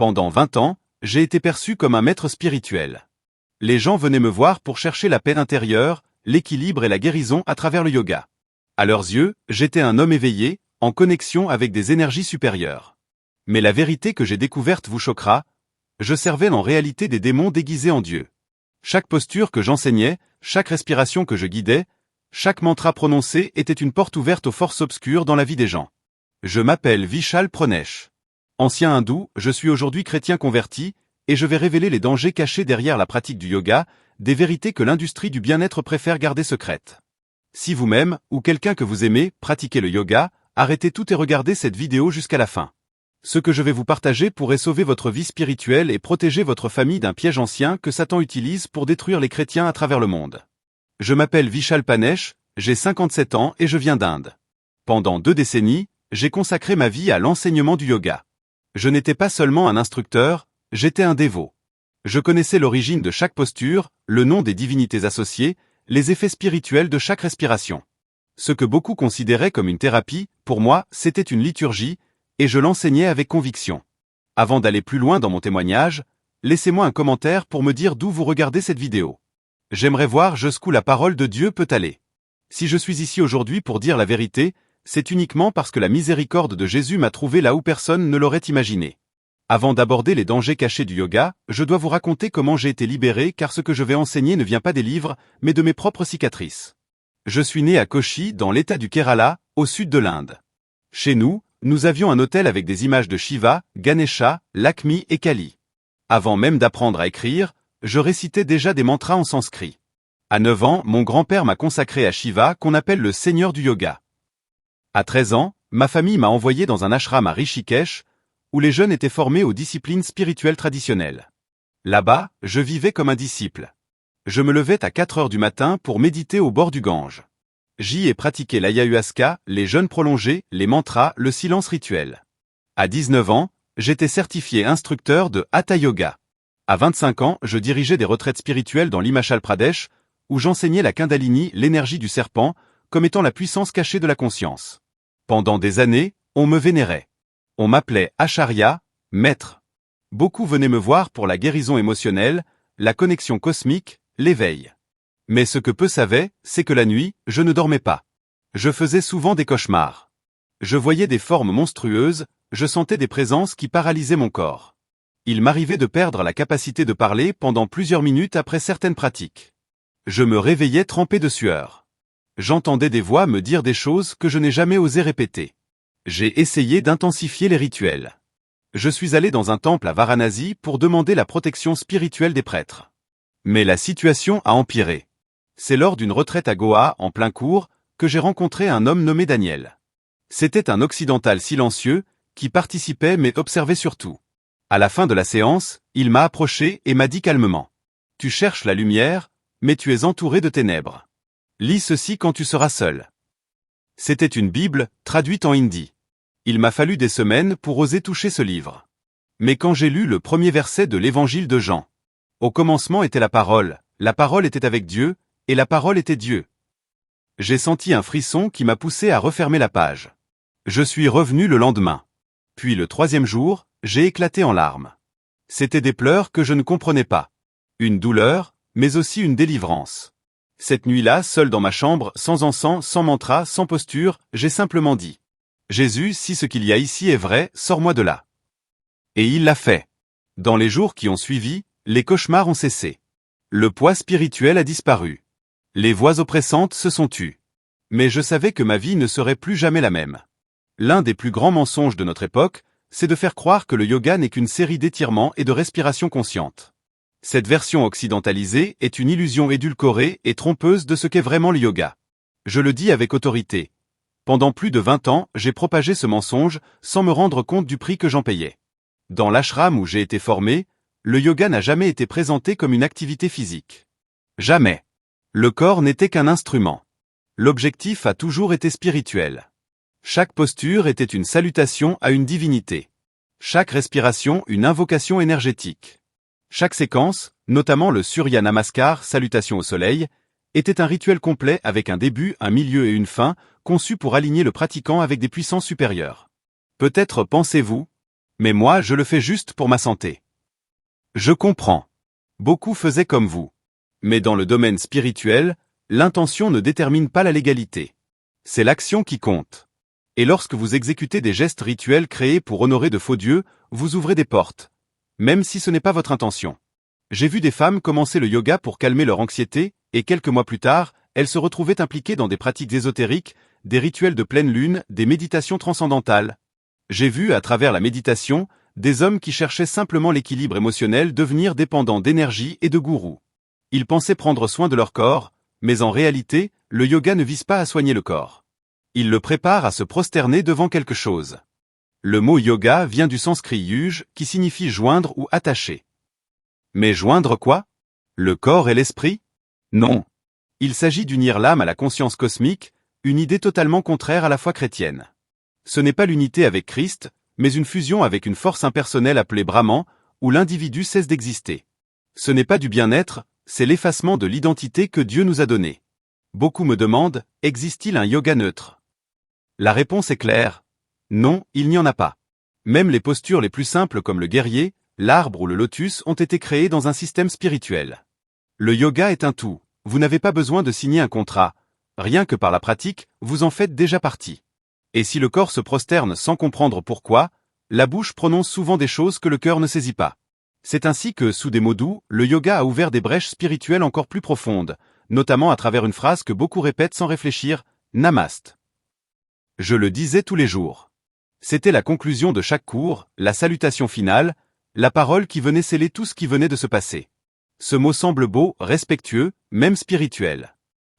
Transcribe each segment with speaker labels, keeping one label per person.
Speaker 1: Pendant 20 ans, j'ai été perçu comme un maître spirituel. Les gens venaient me voir pour chercher la paix intérieure, l'équilibre et la guérison à travers le yoga. À leurs yeux, j'étais un homme éveillé, en connexion avec des énergies supérieures. Mais la vérité que j'ai découverte vous choquera, je servais en réalité des démons déguisés en Dieu. Chaque posture que j'enseignais, chaque respiration que je guidais, chaque mantra prononcé était une porte ouverte aux forces obscures dans la vie des gens. Je m'appelle Vishal Pranesh. Ancien hindou, je suis aujourd'hui chrétien converti, et je vais révéler les dangers cachés derrière la pratique du yoga, des vérités que l'industrie du bien-être préfère garder secrètes. Si vous-même, ou quelqu'un que vous aimez, pratiquez le yoga, arrêtez tout et regardez cette vidéo jusqu'à la fin. Ce que je vais vous partager pourrait sauver votre vie spirituelle et protéger votre famille d'un piège ancien que Satan utilise pour détruire les chrétiens à travers le monde. Je m'appelle Vishal Pranesh, j'ai 57 ans et je viens d'Inde. Pendant 2 décennies, j'ai consacré ma vie à l'enseignement du yoga. Je n'étais pas seulement un instructeur, j'étais un dévot. Je connaissais l'origine de chaque posture, le nom des divinités associées, les effets spirituels de chaque respiration. Ce que beaucoup considéraient comme une thérapie, pour moi, c'était une liturgie, et je l'enseignais avec conviction. Avant d'aller plus loin dans mon témoignage, laissez-moi un commentaire pour me dire d'où vous regardez cette vidéo. J'aimerais voir jusqu'où la parole de Dieu peut aller. Si je suis ici aujourd'hui pour dire la vérité, c'est uniquement parce que la miséricorde de Jésus m'a trouvé là où personne ne l'aurait imaginé. Avant d'aborder les dangers cachés du yoga, je dois vous raconter comment j'ai été libéré car ce que je vais enseigner ne vient pas des livres, mais de mes propres cicatrices. Je suis né à Kochi, dans l'état du Kerala, au sud de l'Inde. Chez nous, nous avions un autel avec des images de Shiva, Ganesha, Lakshmi et Kali. Avant même d'apprendre à écrire, je récitais déjà des mantras en sanskrit. À 9 ans, mon grand-père m'a consacré à Shiva, qu'on appelle le seigneur du yoga. À 13 ans, ma famille m'a envoyé dans un ashram à Rishikesh, où les jeunes étaient formés aux disciplines spirituelles traditionnelles. Là-bas, je vivais comme un disciple. Je me levais à 4 heures du matin pour méditer au bord du Gange. J'y ai pratiqué l'ayahuasca, les jeûnes prolongés, les mantras, le silence rituel. À 19 ans, j'étais certifié instructeur de Hatha Yoga. À 25 ans, je dirigeais des retraites spirituelles dans l'Himachal Pradesh, où j'enseignais la Kundalini, l'énergie du serpent, comme étant la puissance cachée de la conscience. Pendant des années, on me vénérait. On m'appelait Acharya, maître. Beaucoup venaient me voir pour la guérison émotionnelle, la connexion cosmique, l'éveil. Mais ce que peu savaient, c'est que la nuit, je ne dormais pas. Je faisais souvent des cauchemars. Je voyais des formes monstrueuses, je sentais des présences qui paralysaient mon corps. Il m'arrivait de perdre la capacité de parler pendant plusieurs minutes après certaines pratiques. Je me réveillais trempé de sueur. J'entendais des voix me dire des choses que je n'ai jamais osé répéter. J'ai essayé d'intensifier les rituels. Je suis allé dans un temple à Varanasi pour demander la protection spirituelle des prêtres. Mais la situation a empiré. C'est lors d'une retraite à Goa, en plein cours, que j'ai rencontré un homme nommé Daniel. C'était un occidental silencieux, qui participait mais observait surtout. À la fin de la séance, il m'a approché et m'a dit calmement. « Tu cherches la lumière, mais tu es entouré de ténèbres. Lis ceci quand tu seras seul. » C'était une Bible, traduite en hindi. Il m'a fallu des semaines pour oser toucher ce livre. Mais quand j'ai lu le premier verset de l'évangile de Jean, « Au commencement était la parole était avec Dieu, et la parole était Dieu. » J'ai senti un frisson qui m'a poussé à refermer la page. Je suis revenu le lendemain. Puis le 3e jour, j'ai éclaté en larmes. C'étaient des pleurs que je ne comprenais pas. Une douleur, mais aussi une délivrance. Cette nuit-là, seul dans ma chambre, sans encens, sans mantra, sans posture, j'ai simplement dit « Jésus, si ce qu'il y a ici est vrai, sors-moi de là. » Et il l'a fait. Dans les jours qui ont suivi, les cauchemars ont cessé. Le poids spirituel a disparu. Les voix oppressantes se sont tues. Mais je savais que ma vie ne serait plus jamais la même. L'un des plus grands mensonges de notre époque, c'est de faire croire que le yoga n'est qu'une série d'étirements et de respiration consciente. Cette version occidentalisée est une illusion édulcorée et trompeuse de ce qu'est vraiment le yoga. Je le dis avec autorité. Pendant plus de 20 ans, j'ai propagé ce mensonge sans me rendre compte du prix que j'en payais. Dans l'ashram où j'ai été formé, le yoga n'a jamais été présenté comme une activité physique. Jamais. Le corps n'était qu'un instrument. L'objectif a toujours été spirituel. Chaque posture était une salutation à une divinité. Chaque respiration une invocation énergétique. Chaque séquence, notamment le Surya Namaskar, salutation au soleil, était un rituel complet avec un début, un milieu et une fin, conçu pour aligner le pratiquant avec des puissances supérieures. Peut-être pensez-vous, Mais moi, je le fais juste pour ma santé. Je comprends. Beaucoup faisaient comme vous. Mais dans le domaine spirituel, l'intention ne détermine pas la légalité. C'est l'action qui compte. Et lorsque vous exécutez des gestes rituels créés pour honorer de faux dieux, vous ouvrez des portes. Même si ce n'est pas votre intention. J'ai vu des femmes commencer le yoga pour calmer leur anxiété, et quelques mois plus tard, elles se retrouvaient impliquées dans des pratiques ésotériques, des rituels de pleine lune, des méditations transcendantales. J'ai vu, à travers la méditation, des hommes qui cherchaient simplement l'équilibre émotionnel devenir dépendants d'énergie et de gourous. Ils pensaient prendre soin de leur corps, mais en réalité, le yoga ne vise pas à soigner le corps. Il le prépare à se prosterner devant quelque chose. Le mot yoga vient du sanskrit yuj, qui signifie joindre ou attacher. Mais joindre quoi? Le corps et l'esprit? Non. Il s'agit d'unir l'âme à la conscience cosmique, une idée totalement contraire à la foi chrétienne. Ce n'est pas l'unité avec Christ, mais une fusion avec une force impersonnelle appelée Brahman, où l'individu cesse d'exister. Ce n'est pas du bien-être, c'est l'effacement de l'identité que Dieu nous a donnée. Beaucoup me demandent, existe-t-il un yoga neutre? La réponse est claire. Non, il n'y en a pas. Même les postures les plus simples comme le guerrier, l'arbre ou le lotus ont été créées dans un système spirituel. Le yoga est un tout, vous n'avez pas besoin de signer un contrat, rien que par la pratique, vous en faites déjà partie. Et si le corps se prosterne sans comprendre pourquoi, la bouche prononce souvent des choses que le cœur ne saisit pas. C'est ainsi que, sous des mots doux, le yoga a ouvert des brèches spirituelles encore plus profondes, notamment à travers une phrase que beaucoup répètent sans réfléchir, Namaste. Je le disais tous les jours. C'était la conclusion de chaque cours, la salutation finale, la parole qui venait sceller tout ce qui venait de se passer. Ce mot semble beau, respectueux, même spirituel.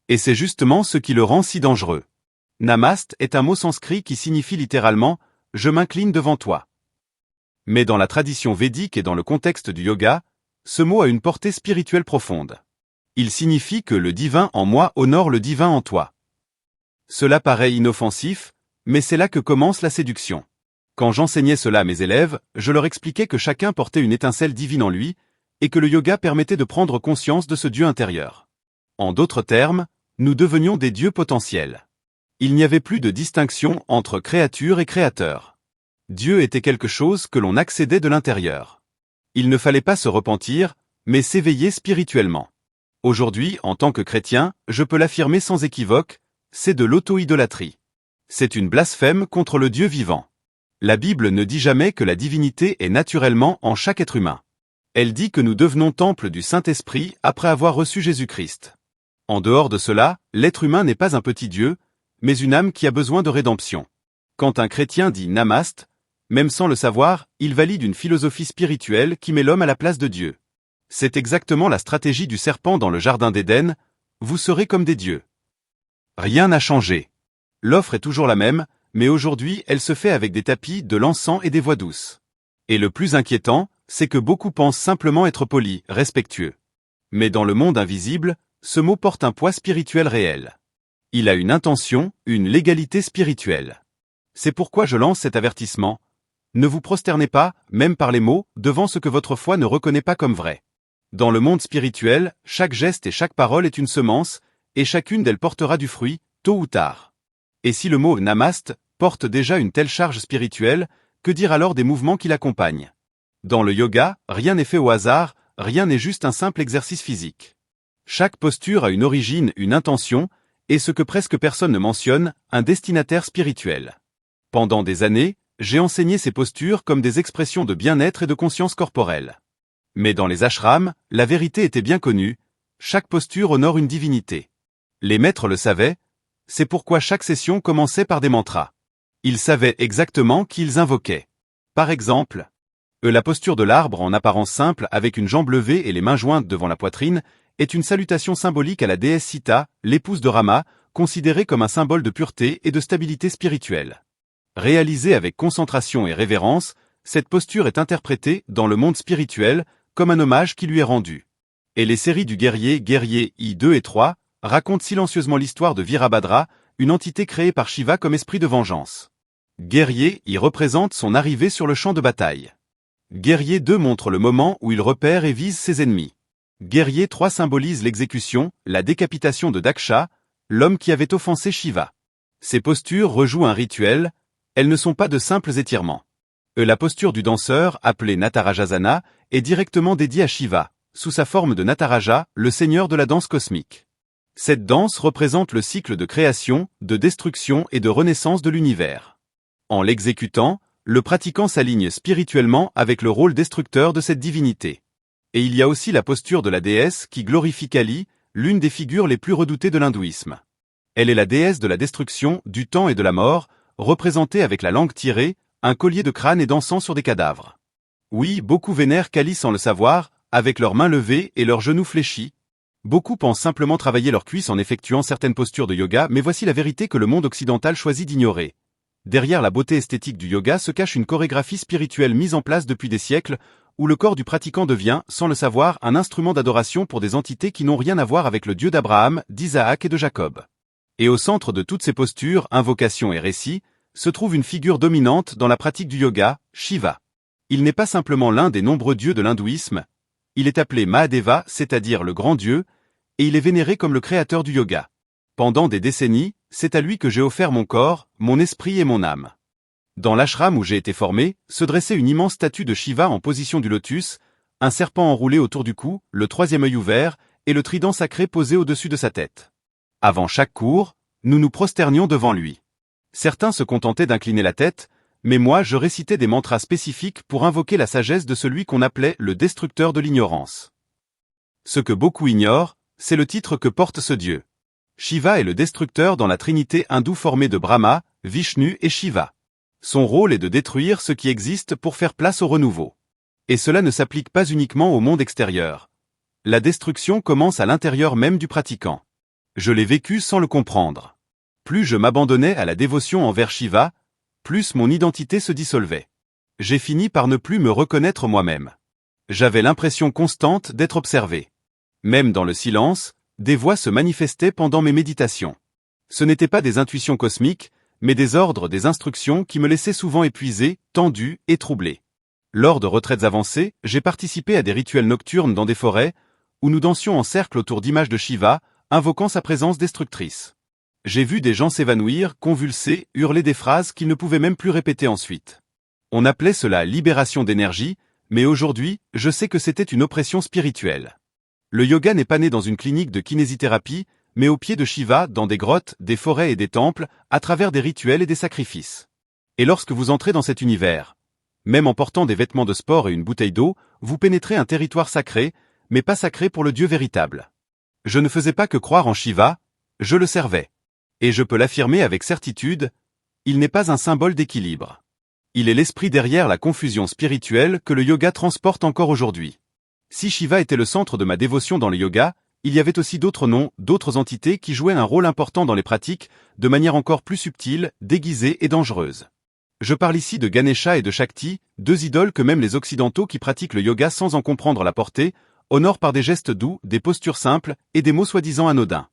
Speaker 1: Et c'est justement ce qui le rend si dangereux. Namaste est un mot sanskrit qui signifie littéralement « je m'incline devant toi ». Mais dans la tradition védique et dans le contexte du yoga, ce mot a une portée spirituelle profonde. Il signifie que le divin en moi honore le divin en toi. Cela paraît inoffensif, mais c'est là que commence la séduction. Quand j'enseignais cela à mes élèves, je leur expliquais que chacun portait une étincelle divine en lui, et que le yoga permettait de prendre conscience de ce Dieu intérieur. En d'autres termes, nous devenions des dieux potentiels. Il n'y avait plus de distinction entre créature et créateur. Dieu était quelque chose que l'on accédait de l'intérieur. Il ne fallait pas se repentir, mais s'éveiller spirituellement. Aujourd'hui, en tant que chrétien, je peux l'affirmer sans équivoque, c'est de l'auto-idolâtrie. C'est une blasphème contre le Dieu vivant. La Bible ne dit jamais que la divinité est naturellement en chaque être humain. Elle dit que nous devenons temple du Saint-Esprit après avoir reçu Jésus-Christ. En dehors de cela, l'être humain n'est pas un petit Dieu, mais une âme qui a besoin de rédemption. Quand un chrétien dit Namaste, même sans le savoir, il valide une philosophie spirituelle qui met l'homme à la place de Dieu. C'est exactement la stratégie du serpent dans le jardin d'Éden, vous serez comme des dieux. Rien n'a changé. L'offre est toujours la même, mais aujourd'hui elle se fait avec des tapis, de l'encens et des voix douces. Et le plus inquiétant, c'est que beaucoup pensent simplement être polis, respectueux. Mais dans le monde invisible, ce mot porte un poids spirituel réel. Il a une intention, une légalité spirituelle. C'est pourquoi je lance cet avertissement. Ne vous prosternez pas, même par les mots, devant ce que votre foi ne reconnaît pas comme vrai. Dans le monde spirituel, chaque geste et chaque parole est une semence, et chacune d'elles portera du fruit, tôt ou tard. Et si le mot Namaste porte déjà une telle charge spirituelle, que dire alors des mouvements qui l'accompagnent? Dans le yoga, rien n'est fait au hasard, rien n'est juste un simple exercice physique. Chaque posture a une origine, une intention, et ce que presque personne ne mentionne, un destinataire spirituel. Pendant des années, j'ai enseigné ces postures comme des expressions de bien-être et de conscience corporelle. Mais dans les ashrams, la vérité était bien connue, chaque posture honore une divinité. Les maîtres le savaient, c'est pourquoi chaque session commençait par des mantras. Ils savaient exactement qui ils invoquaient. Par exemple, la posture de l'arbre en apparence simple avec une jambe levée et les mains jointes devant la poitrine est une salutation symbolique à la déesse Sita, l'épouse de Rama, considérée comme un symbole de pureté et de stabilité spirituelle. Réalisée avec concentration et révérence, cette posture est interprétée, dans le monde spirituel, comme un hommage qui lui est rendu. Et les séries du guerrier I2 et 3 racontent silencieusement l'histoire de Virabhadra, une entité créée par Shiva comme esprit de vengeance. Guerrier I représente son arrivée sur le champ de bataille. Guerrier 2 montre le moment où il repère et vise ses ennemis. Guerrier 3 symbolise l'exécution, la décapitation de Daksha, l'homme qui avait offensé Shiva. Ces postures rejouent un rituel, elles ne sont pas de simples étirements. La posture du danseur, appelée Natarajasana, est directement dédiée à Shiva, sous sa forme de Nataraja, le seigneur de la danse cosmique. Cette danse représente le cycle de création, de destruction et de renaissance de l'univers. En l'exécutant, le pratiquant s'aligne spirituellement avec le rôle destructeur de cette divinité. Et il y a aussi la posture de la déesse qui glorifie Kali, l'une des figures les plus redoutées de l'hindouisme. Elle est la déesse de la destruction, du temps et de la mort, représentée avec la langue tirée, un collier de crâne et dansant sur des cadavres. Oui, beaucoup vénèrent Kali sans le savoir, avec leurs mains levées et leurs genoux fléchis. Beaucoup pensent simplement travailler leurs cuisses en effectuant certaines postures de yoga, mais voici la vérité que le monde occidental choisit d'ignorer. Derrière la beauté esthétique du yoga se cache une chorégraphie spirituelle mise en place depuis des siècles, où le corps du pratiquant devient, sans le savoir, un instrument d'adoration pour des entités qui n'ont rien à voir avec le Dieu d'Abraham, d'Isaac et de Jacob. Et au centre de toutes ces postures, invocations et récits, se trouve une figure dominante dans la pratique du yoga, Shiva. Il n'est pas simplement l'un des nombreux dieux de l'hindouisme, il est appelé Mahadeva, c'est-à-dire le grand dieu, et il est vénéré comme le créateur du yoga. Pendant des décennies, c'est à lui que j'ai offert mon corps, mon esprit et mon âme. Dans l'ashram où j'ai été formé, se dressait une immense statue de Shiva en position du lotus, un serpent enroulé autour du cou, le troisième œil ouvert, et le trident sacré posé au-dessus de sa tête. Avant chaque cours, nous nous prosternions devant lui. Certains se contentaient d'incliner la tête, mais moi je récitais des mantras spécifiques pour invoquer la sagesse de celui qu'on appelait le destructeur de l'ignorance. Ce que beaucoup ignorent, c'est le titre que porte ce dieu. Shiva est le destructeur dans la trinité hindoue formée de Brahma, Vishnu et Shiva. Son rôle est de détruire ce qui existe pour faire place au renouveau. Et cela ne s'applique pas uniquement au monde extérieur. La destruction commence à l'intérieur même du pratiquant. Je l'ai vécu sans le comprendre. Plus je m'abandonnais à la dévotion envers Shiva, plus mon identité se dissolvait. J'ai fini par ne plus me reconnaître moi-même. J'avais l'impression constante d'être observé. Même dans le silence, des voix se manifestaient pendant mes méditations. Ce n'étaient pas des intuitions cosmiques, mais des ordres, des instructions qui me laissaient souvent épuisé, tendu et troublé. Lors de retraites avancées, j'ai participé à des rituels nocturnes dans des forêts, où nous dansions en cercle autour d'images de Shiva, invoquant sa présence destructrice. J'ai vu des gens s'évanouir, convulser, hurler des phrases qu'ils ne pouvaient même plus répéter ensuite. On appelait cela libération d'énergie, mais aujourd'hui, je sais que c'était une oppression spirituelle. Le yoga n'est pas né dans une clinique de kinésithérapie, mais au pied de Shiva, dans des grottes, des forêts et des temples, à travers des rituels et des sacrifices. Et lorsque vous entrez dans cet univers, même en portant des vêtements de sport et une bouteille d'eau, vous pénétrez un territoire sacré, mais pas sacré pour le Dieu véritable. Je ne faisais pas que croire en Shiva, je le servais. Et je peux l'affirmer avec certitude, il n'est pas un symbole d'équilibre. Il est l'esprit derrière la confusion spirituelle que le yoga transporte encore aujourd'hui. Si Shiva était le centre de ma dévotion dans le yoga, il y avait aussi d'autres noms, d'autres entités qui jouaient un rôle important dans les pratiques, de manière encore plus subtile, déguisée et dangereuse. Je parle ici de Ganesha et de Shakti, deux idoles que même les occidentaux qui pratiquent le yoga sans en comprendre la portée, honorent par des gestes doux, des postures simples et des mots soi-disant anodins.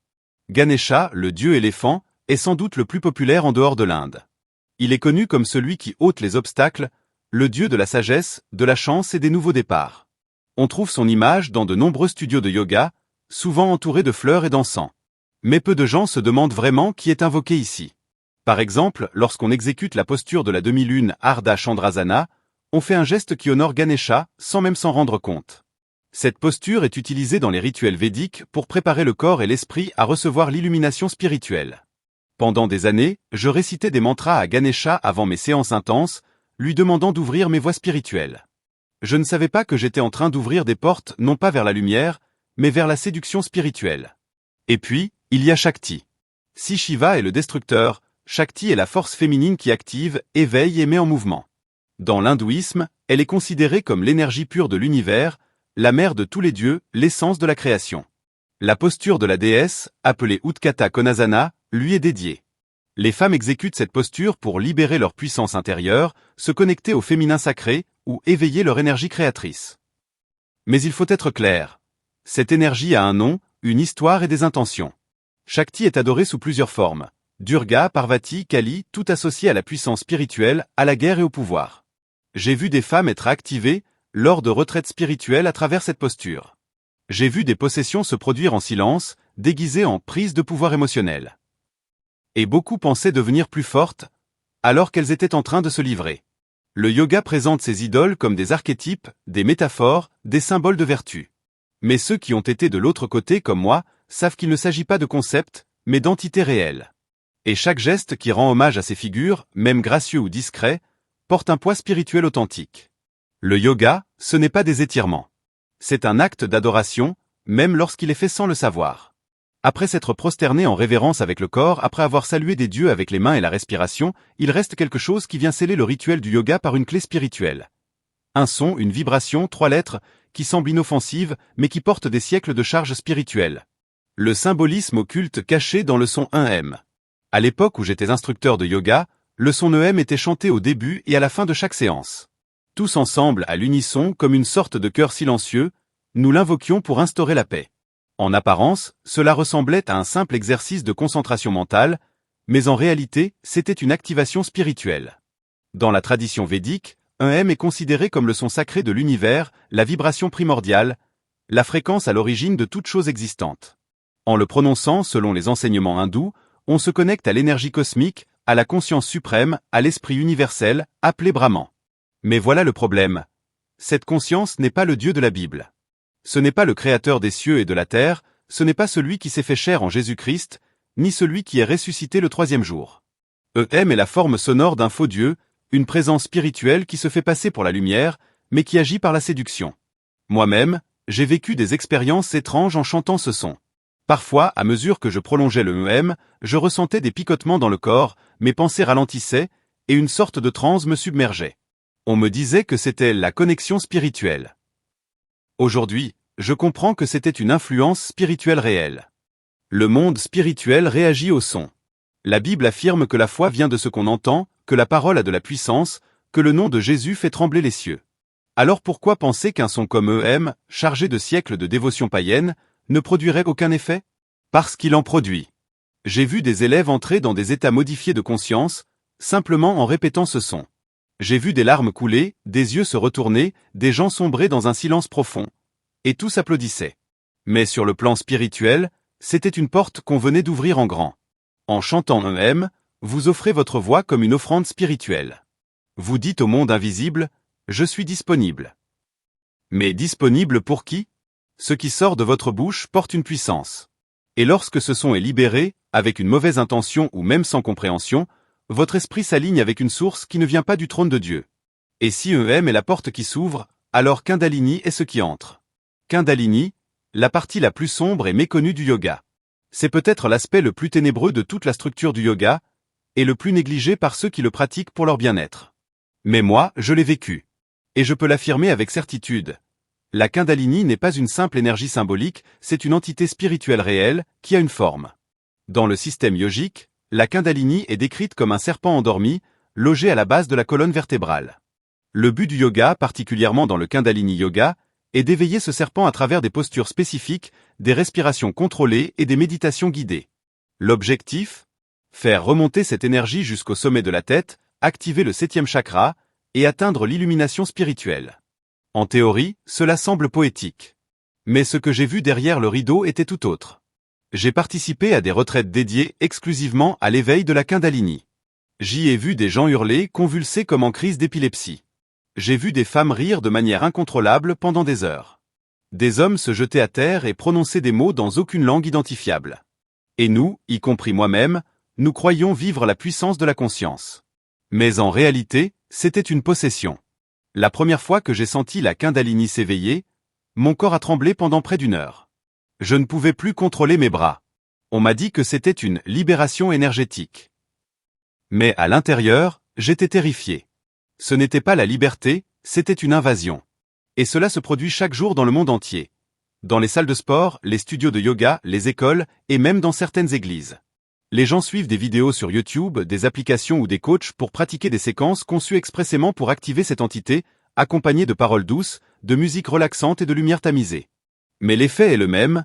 Speaker 1: Ganesha, le dieu éléphant, est sans doute le plus populaire en dehors de l'Inde. Il est connu comme celui qui ôte les obstacles, le dieu de la sagesse, de la chance et des nouveaux départs. On trouve son image dans de nombreux studios de yoga, souvent entourés de fleurs et d'encens. Mais peu de gens se demandent vraiment qui est invoqué ici. Par exemple, lorsqu'on exécute la posture de la demi-lune Ardha Chandrasana, on fait un geste qui honore Ganesha, sans même s'en rendre compte. Cette posture est utilisée dans les rituels védiques pour préparer le corps et l'esprit à recevoir l'illumination spirituelle. Pendant des années, je récitais des mantras à Ganesha avant mes séances intenses, lui demandant d'ouvrir mes voies spirituelles. Je ne savais pas que j'étais en train d'ouvrir des portes non pas vers la lumière, mais vers la séduction spirituelle. Et puis, il y a Shakti. Si Shiva est le destructeur, Shakti est la force féminine qui active, éveille et met en mouvement. Dans l'hindouisme, elle est considérée comme l'énergie pure de l'univers, la mère de tous les dieux, l'essence de la création. La posture de la déesse, appelée Utkata Konasana, lui est dédiée. Les femmes exécutent cette posture pour libérer leur puissance intérieure, se connecter au féminin sacré ou éveiller leur énergie créatrice. Mais il faut être clair. Cette énergie a un nom, une histoire et des intentions. Shakti est adorée sous plusieurs formes. Durga, Parvati, Kali, tout associé à la puissance spirituelle, à la guerre et au pouvoir. J'ai vu des femmes être activées lors de retraites spirituelles à travers cette posture. J'ai vu des possessions se produire en silence, déguisées en prise de pouvoir émotionnel. Et beaucoup pensaient devenir plus fortes, alors qu'elles étaient en train de se livrer. Le yoga présente ses idoles comme des archétypes, des métaphores, des symboles de vertu. Mais ceux qui ont été de l'autre côté comme moi, savent qu'il ne s'agit pas de concepts, mais d'entités réelles. Et chaque geste qui rend hommage à ces figures, même gracieux ou discret, porte un poids spirituel authentique. Le yoga, ce n'est pas des étirements. C'est un acte d'adoration, même lorsqu'il est fait sans le savoir. Après s'être prosterné en révérence avec le corps, après avoir salué des dieux avec les mains et la respiration, il reste quelque chose qui vient sceller le rituel du yoga par une clé spirituelle. Un son, une vibration, 3 lettres, qui semblent inoffensives, mais qui portent des siècles de charge spirituelle. Le symbolisme occulte caché dans le son 1M. À l'époque où j'étais instructeur de yoga, le son EM était chanté au début et à la fin de chaque séance. Tous ensemble, à l'unisson, comme une sorte de chœur silencieux, nous l'invoquions pour instaurer la paix. En apparence, cela ressemblait à un simple exercice de concentration mentale, mais en réalité, c'était une activation spirituelle. Dans la tradition védique, un M est considéré comme le son sacré de l'univers, la vibration primordiale, la fréquence à l'origine de toute chose existante. En le prononçant, selon les enseignements hindous, on se connecte à l'énergie cosmique, à la conscience suprême, à l'esprit universel, appelé Brahman. Mais voilà le problème. Cette conscience n'est pas le Dieu de la Bible. Ce n'est pas le Créateur des cieux et de la terre, ce n'est pas celui qui s'est fait chair en Jésus-Christ, ni celui qui est ressuscité le 3e jour. EM est la forme sonore d'un faux Dieu, une présence spirituelle qui se fait passer pour la lumière, mais qui agit par la séduction. Moi-même, j'ai vécu des expériences étranges en chantant ce son. Parfois, à mesure que je prolongeais le EM, je ressentais des picotements dans le corps, mes pensées ralentissaient, et une sorte de transe me submergeait. On me disait que c'était la connexion spirituelle. Aujourd'hui, je comprends que c'était une influence spirituelle réelle. Le monde spirituel réagit au son. La Bible affirme que la foi vient de ce qu'on entend, que la parole a de la puissance, que le nom de Jésus fait trembler les cieux. Alors pourquoi penser qu'un son comme EM, chargé de siècles de dévotion païenne, ne produirait aucun effet? Parce qu'il en produit. J'ai vu des élèves entrer dans des états modifiés de conscience, simplement en répétant ce son. J'ai vu des larmes couler, des yeux se retourner, des gens sombrer dans un silence profond. Et tous applaudissaient. Mais sur le plan spirituel, c'était une porte qu'on venait d'ouvrir en grand. En chantant un M, vous offrez votre voix comme une offrande spirituelle. Vous dites au monde invisible, « Je suis disponible ». Mais disponible pour qui? Ce qui sort de votre bouche porte une puissance. Et lorsque ce son est libéré, avec une mauvaise intention ou même sans compréhension, votre esprit s'aligne avec une source qui ne vient pas du trône de Dieu. Et si EM est la porte qui s'ouvre, alors Kundalini est ce qui entre. Kundalini, la partie la plus sombre et méconnue du yoga. C'est peut-être l'aspect le plus ténébreux de toute la structure du yoga, et le plus négligé par ceux qui le pratiquent pour leur bien-être. Mais moi, je l'ai vécu. Et je peux l'affirmer avec certitude. La Kundalini n'est pas une simple énergie symbolique, c'est une entité spirituelle réelle, qui a une forme. Dans le système yogique, la Kundalini est décrite comme un serpent endormi, logé à la base de la colonne vertébrale. Le but du yoga, particulièrement dans le Kundalini Yoga, est d'éveiller ce serpent à travers des postures spécifiques, des respirations contrôlées et des méditations guidées. L'objectif? Faire remonter cette énergie jusqu'au sommet de la tête, activer le 7e chakra, et atteindre l'illumination spirituelle. En théorie, cela semble poétique. Mais ce que j'ai vu derrière le rideau était tout autre. J'ai participé à des retraites dédiées exclusivement à l'éveil de la Kundalini. J'y ai vu des gens hurler, convulsés comme en crise d'épilepsie. J'ai vu des femmes rire de manière incontrôlable pendant des heures. Des hommes se jeter à terre et prononcer des mots dans aucune langue identifiable. Et nous, y compris moi-même, nous croyions vivre la puissance de la conscience. Mais en réalité, c'était une possession. La première fois que j'ai senti la Kundalini s'éveiller, mon corps a tremblé pendant près d'1 heure. Je ne pouvais plus contrôler mes bras. On m'a dit que c'était une libération énergétique. Mais à l'intérieur, j'étais terrifié. Ce n'était pas la liberté, c'était une invasion. Et cela se produit chaque jour dans le monde entier. Dans les salles de sport, les studios de yoga, les écoles, et même dans certaines églises. Les gens suivent des vidéos sur YouTube, des applications ou des coachs pour pratiquer des séquences conçues expressément pour activer cette entité, accompagnées de paroles douces, de musique relaxante et de lumière tamisée. Mais l'effet est le même,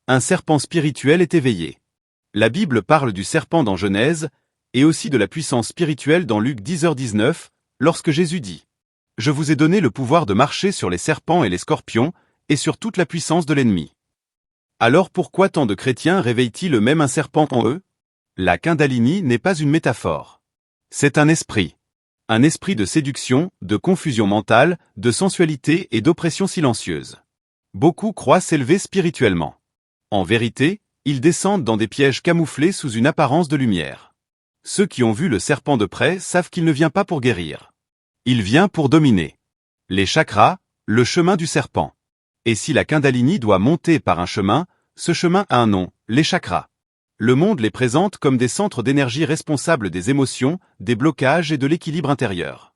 Speaker 1: un serpent spirituel est éveillé. La Bible parle du serpent dans Genèse, et aussi de la puissance spirituelle dans Luc 10h19, lorsque Jésus dit « Je vous ai donné le pouvoir de marcher sur les serpents et les scorpions, et sur toute la puissance de l'ennemi. » Alors pourquoi tant de chrétiens réveillent-ils eux-mêmes un serpent en eux? La Kundalini n'est pas une métaphore. C'est un esprit. Un esprit de séduction, de confusion mentale, de sensualité et d'oppression silencieuse. Beaucoup croient s'élever spirituellement. En vérité, ils descendent dans des pièges camouflés sous une apparence de lumière. Ceux qui ont vu le serpent de près savent qu'il ne vient pas pour guérir. Il vient pour dominer. Les chakras, le chemin du serpent. Et si la Kundalini doit monter par un chemin, ce chemin a un nom, les chakras. Le monde les présente comme des centres d'énergie responsables des émotions, des blocages et de l'équilibre intérieur.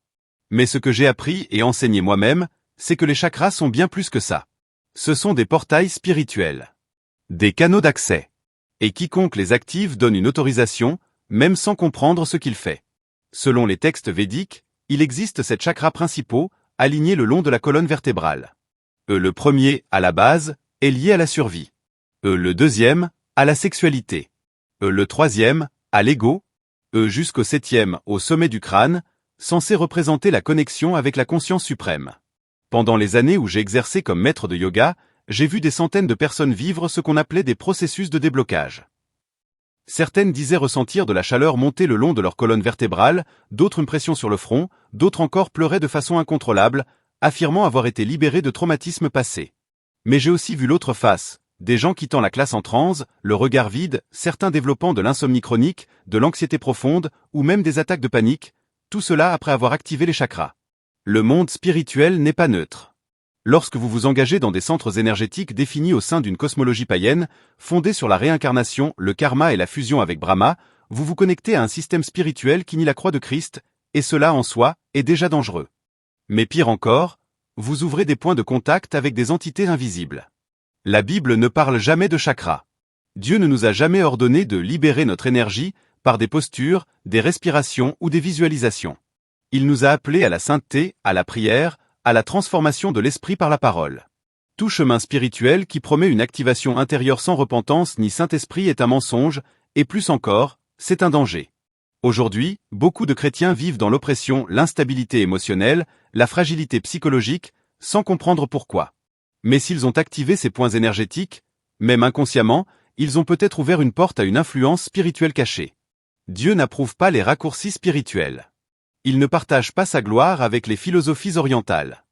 Speaker 1: Mais ce que j'ai appris et enseigné moi-même, c'est que les chakras sont bien plus que ça. Ce sont des portails spirituels. Des canaux d'accès. Et quiconque les active donne une autorisation, même sans comprendre ce qu'il fait. Selon les textes védiques, il existe 7 chakras principaux, alignés le long de la colonne vertébrale. Le premier, à la base, est lié à la survie. Le deuxième, à la sexualité. Le troisième, à l'ego. Jusqu'au 7e, au sommet du crâne, censé représenter la connexion avec la conscience suprême. Pendant les années où j'ai exercé comme maître de yoga, j'ai vu des centaines de personnes vivre ce qu'on appelait des processus de déblocage. Certaines disaient ressentir de la chaleur monter le long de leur colonne vertébrale, d'autres une pression sur le front, d'autres encore pleuraient de façon incontrôlable, affirmant avoir été libérées de traumatismes passés. Mais j'ai aussi vu l'autre face, des gens quittant la classe en transe, le regard vide, certains développant de l'insomnie chronique, de l'anxiété profonde, ou même des attaques de panique, tout cela après avoir activé les chakras. Le monde spirituel n'est pas neutre. Lorsque vous vous engagez dans des centres énergétiques définis au sein d'une cosmologie païenne, fondée sur la réincarnation, le karma et la fusion avec Brahma, vous vous connectez à un système spirituel qui nie la croix de Christ, et cela en soi est déjà dangereux. Mais pire encore, vous ouvrez des points de contact avec des entités invisibles. La Bible ne parle jamais de chakras. Dieu ne nous a jamais ordonné de libérer notre énergie par des postures, des respirations ou des visualisations. Il nous a appelés à la sainteté, à la prière, à la transformation de l'esprit par la parole. Tout chemin spirituel qui promet une activation intérieure sans repentance ni Saint-Esprit est un mensonge, et plus encore, c'est un danger. Aujourd'hui, beaucoup de chrétiens vivent dans l'oppression, l'instabilité émotionnelle, la fragilité psychologique, sans comprendre pourquoi. Mais s'ils ont activé ces points énergétiques, même inconsciemment, ils ont peut-être ouvert une porte à une influence spirituelle cachée. Dieu n'approuve pas les raccourcis spirituels. Il ne partage pas sa gloire avec les philosophies orientales.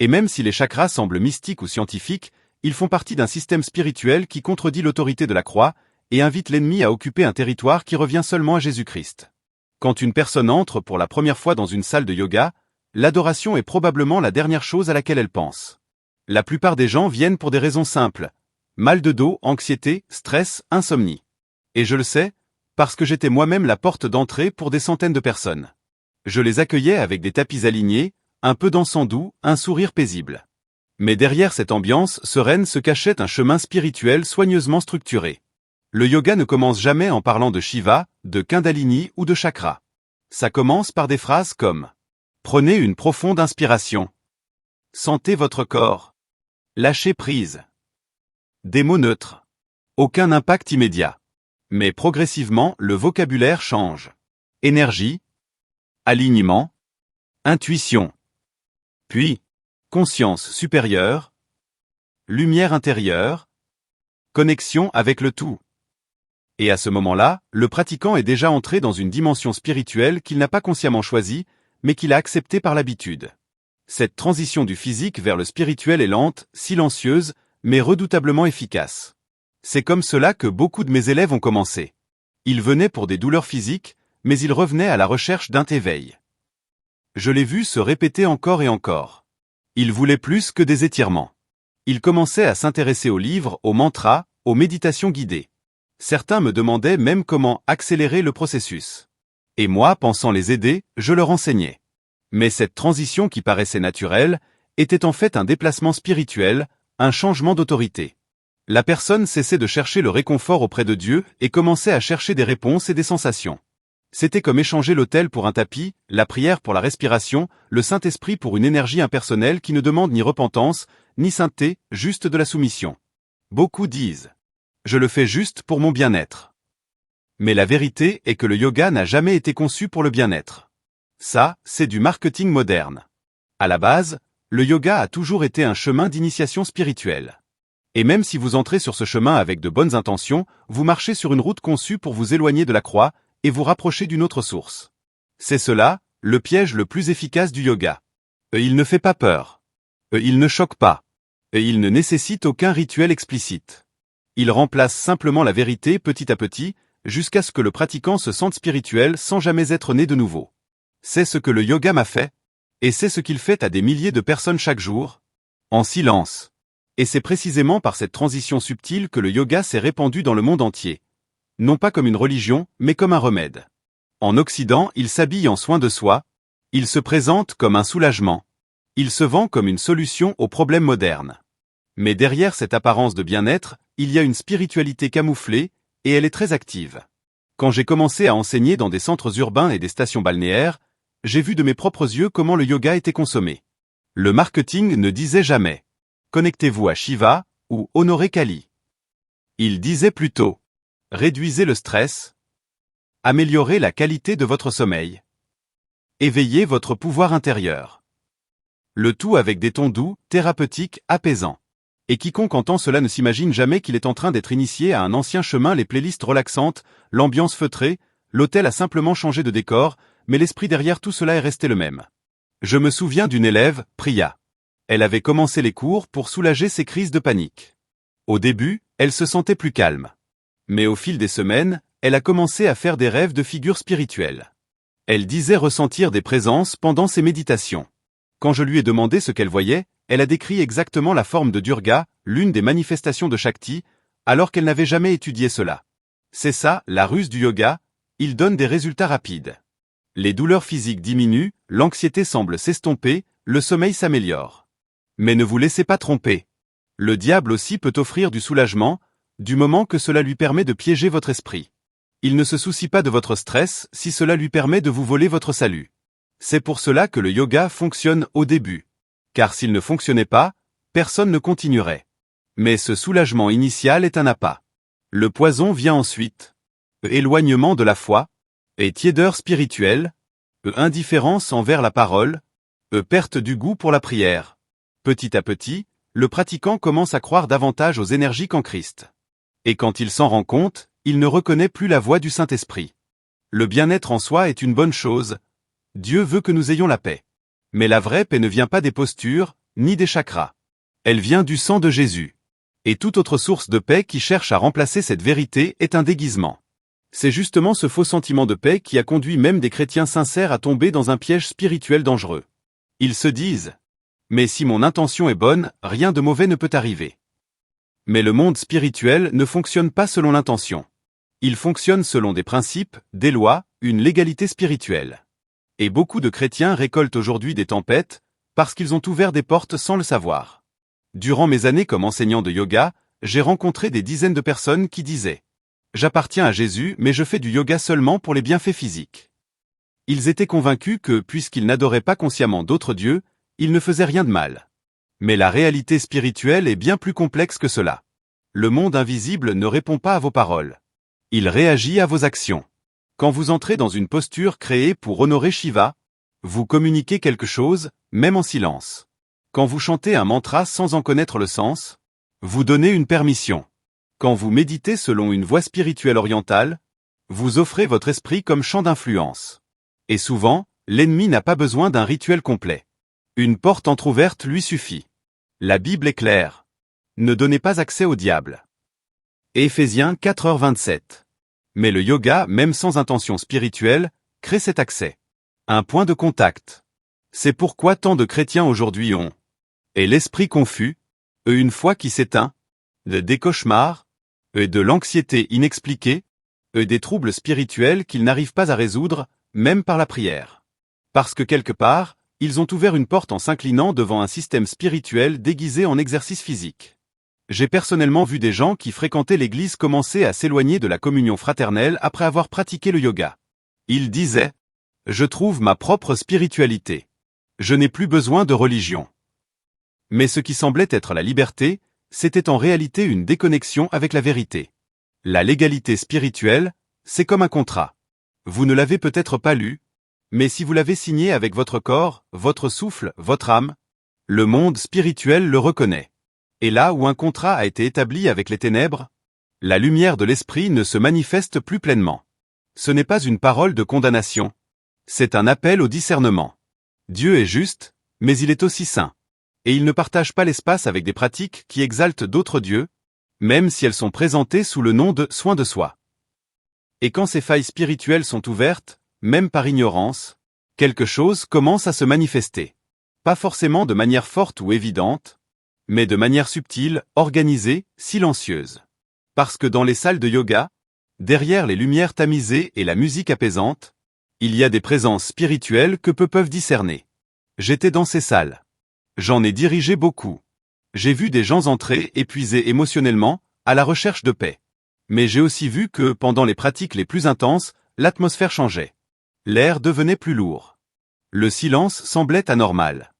Speaker 1: Et même si les chakras semblent mystiques ou scientifiques, ils font partie d'un système spirituel qui contredit l'autorité de la croix et invite l'ennemi à occuper un territoire qui revient seulement à Jésus-Christ. Quand une personne entre pour la première fois dans une salle de yoga, l'adoration est probablement la dernière chose à laquelle elle pense. La plupart des gens viennent pour des raisons simples. Mal de dos, anxiété, stress, insomnie. Et je le sais, parce que j'étais moi-même la porte d'entrée pour des centaines de personnes. Je les accueillais avec des tapis alignés, un peu d'encens doux, un sourire paisible. Mais derrière cette ambiance sereine se cachait un chemin spirituel soigneusement structuré. Le yoga ne commence jamais en parlant de Shiva, de Kundalini ou de chakra. Ça commence par des phrases comme « Prenez une profonde inspiration. Sentez votre corps. Lâchez prise. » Des mots neutres. Aucun impact immédiat. Mais progressivement, le vocabulaire change. Énergie, alignement, intuition. Puis, conscience supérieure, lumière intérieure, connexion avec le tout. Et à ce moment-là, le pratiquant est déjà entré dans une dimension spirituelle qu'il n'a pas consciemment choisie, mais qu'il a acceptée par l'habitude. Cette transition du physique vers le spirituel est lente, silencieuse, mais redoutablement efficace. C'est comme cela que beaucoup de mes élèves ont commencé. Ils venaient pour des douleurs physiques, mais ils revenaient à la recherche d'un éveil. Je l'ai vu se répéter encore et encore. Ils voulaient plus que des étirements. Ils commençaient à s'intéresser aux livres, aux mantras, aux méditations guidées. Certains me demandaient même comment accélérer le processus. Et moi, pensant les aider, je leur enseignais. Mais cette transition qui paraissait naturelle, était en fait un déplacement spirituel, un changement d'autorité. La personne cessait de chercher le réconfort auprès de Dieu et commençait à chercher des réponses et des sensations. C'était comme échanger l'autel pour un tapis, la prière pour la respiration, le Saint-Esprit pour une énergie impersonnelle qui ne demande ni repentance, ni sainteté, juste de la soumission. Beaucoup disent « Je le fais juste pour mon bien-être ». Mais la vérité est que le yoga n'a jamais été conçu pour le bien-être. Ça, c'est du marketing moderne. À la base, le yoga a toujours été un chemin d'initiation spirituelle. Et même si vous entrez sur ce chemin avec de bonnes intentions, vous marchez sur une route conçue pour vous éloigner de la croix et vous rapprocher d'une autre source. C'est cela, le piège le plus efficace du yoga. Il ne fait pas peur. Il ne choque pas. Il ne nécessite aucun rituel explicite. Il remplace simplement la vérité petit à petit, jusqu'à ce que le pratiquant se sente spirituel sans jamais être né de nouveau. C'est ce que le yoga m'a fait, et c'est ce qu'il fait à des milliers de personnes chaque jour, en silence. Et c'est précisément par cette transition subtile que le yoga s'est répandu dans le monde entier. Non pas comme une religion, mais comme un remède. En Occident, il s'habille en soin de soi, il se présente comme un soulagement. Il se vend comme une solution aux problèmes modernes. Mais derrière cette apparence de bien-être, il y a une spiritualité camouflée, et elle est très active. Quand j'ai commencé à enseigner dans des centres urbains et des stations balnéaires, j'ai vu de mes propres yeux comment le yoga était consommé. Le marketing ne disait jamais « Connectez-vous à Shiva » ou « Honorez Kali ». Il disait plutôt « Réduisez le stress », « Améliorez la qualité de votre sommeil », « Éveillez votre pouvoir intérieur ». Le tout avec des tons doux, thérapeutiques, apaisants. Et quiconque entend cela ne s'imagine jamais qu'il est en train d'être initié à un ancien chemin, les playlists relaxantes, l'ambiance feutrée, l'hôtel a simplement changé de décor, mais l'esprit derrière tout cela est resté le même. Je me souviens d'une élève, Priya. Elle avait commencé les cours pour soulager ses crises de panique. Au début, elle se sentait plus calme. Mais au fil des semaines, elle a commencé à faire des rêves de figures spirituelles. Elle disait ressentir des présences pendant ses méditations. Quand je lui ai demandé ce qu'elle voyait, elle a décrit exactement la forme de Durga, l'une des manifestations de Shakti, alors qu'elle n'avait jamais étudié cela. C'est ça, la ruse du yoga, il donne des résultats rapides. Les douleurs physiques diminuent, l'anxiété semble s'estomper, le sommeil s'améliore. Mais ne vous laissez pas tromper. Le diable aussi peut offrir du soulagement, du moment que cela lui permet de piéger votre esprit. Il ne se soucie pas de votre stress si cela lui permet de vous voler votre salut. C'est pour cela que le yoga fonctionne au début. Car s'il ne fonctionnait pas, personne ne continuerait. Mais ce soulagement initial est un appât. Le poison vient ensuite. Éloignement de la foi, et tiédeur spirituelle, indifférence envers la parole, perte du goût pour la prière. Petit à petit, le pratiquant commence à croire davantage aux énergies qu'en Christ. Et quand il s'en rend compte, il ne reconnaît plus la voix du Saint-Esprit. Le bien-être en soi est une bonne chose. Dieu veut que nous ayons la paix. Mais la vraie paix ne vient pas des postures, ni des chakras. Elle vient du sang de Jésus. Et toute autre source de paix qui cherche à remplacer cette vérité est un déguisement. C'est justement ce faux sentiment de paix qui a conduit même des chrétiens sincères à tomber dans un piège spirituel dangereux. Ils se disent « Mais si mon intention est bonne, rien de mauvais ne peut arriver. » Mais le monde spirituel ne fonctionne pas selon l'intention. Il fonctionne selon des principes, des lois, une légalité spirituelle. Et beaucoup de chrétiens récoltent aujourd'hui des tempêtes, parce qu'ils ont ouvert des portes sans le savoir. Durant mes années comme enseignant de yoga, j'ai rencontré des dizaines de personnes qui disaient « J'appartiens à Jésus, mais je fais du yoga seulement pour les bienfaits physiques. » Ils étaient convaincus que, puisqu'ils n'adoraient pas consciemment d'autres dieux, ils ne faisaient rien de mal. Mais la réalité spirituelle est bien plus complexe que cela. Le monde invisible ne répond pas à vos paroles. Il réagit à vos actions. Quand vous entrez dans une posture créée pour honorer Shiva, vous communiquez quelque chose, même en silence. Quand vous chantez un mantra sans en connaître le sens, vous donnez une permission. Quand vous méditez selon une voie spirituelle orientale, vous offrez votre esprit comme champ d'influence. Et souvent, l'ennemi n'a pas besoin d'un rituel complet. Une porte entr'ouverte lui suffit. La Bible est claire. Ne donnez pas accès au diable. Éphésiens 4h27. Mais le yoga, même sans intention spirituelle, crée cet accès. Un point de contact. C'est pourquoi tant de chrétiens aujourd'hui ont et l'esprit confus, une foi qui s'éteint, des cauchemars, de l'anxiété inexpliquée, des troubles spirituels qu'ils n'arrivent pas à résoudre, même par la prière. Parce que quelque part, ils ont ouvert une porte en s'inclinant devant un système spirituel déguisé en exercice physique. J'ai personnellement vu des gens qui fréquentaient l'église commencer à s'éloigner de la communion fraternelle après avoir pratiqué le yoga. Ils disaient « Je trouve ma propre spiritualité. Je n'ai plus besoin de religion. » Mais ce qui semblait être la liberté, c'était en réalité une déconnexion avec la vérité. La légalité spirituelle, c'est comme un contrat. Vous ne l'avez peut-être pas lu, mais si vous l'avez signé avec votre corps, votre souffle, votre âme, le monde spirituel le reconnaît. Et là où un contrat a été établi avec les ténèbres, la lumière de l'esprit ne se manifeste plus pleinement. Ce n'est pas une parole de condamnation. C'est un appel au discernement. Dieu est juste, mais il est aussi saint. Et il ne partage pas l'espace avec des pratiques qui exaltent d'autres dieux, même si elles sont présentées sous le nom de soin de soi. Et quand ces failles spirituelles sont ouvertes, même par ignorance, quelque chose commence à se manifester. Pas forcément de manière forte ou évidente, mais de manière subtile, organisée, silencieuse. Parce que dans les salles de yoga, derrière les lumières tamisées et la musique apaisante, il y a des présences spirituelles que peu peuvent discerner. J'étais dans ces salles. J'en ai dirigé beaucoup. J'ai vu des gens entrer épuisés émotionnellement, à la recherche de paix. Mais j'ai aussi vu que, pendant les pratiques les plus intenses, l'atmosphère changeait. L'air devenait plus lourd. Le silence semblait anormal.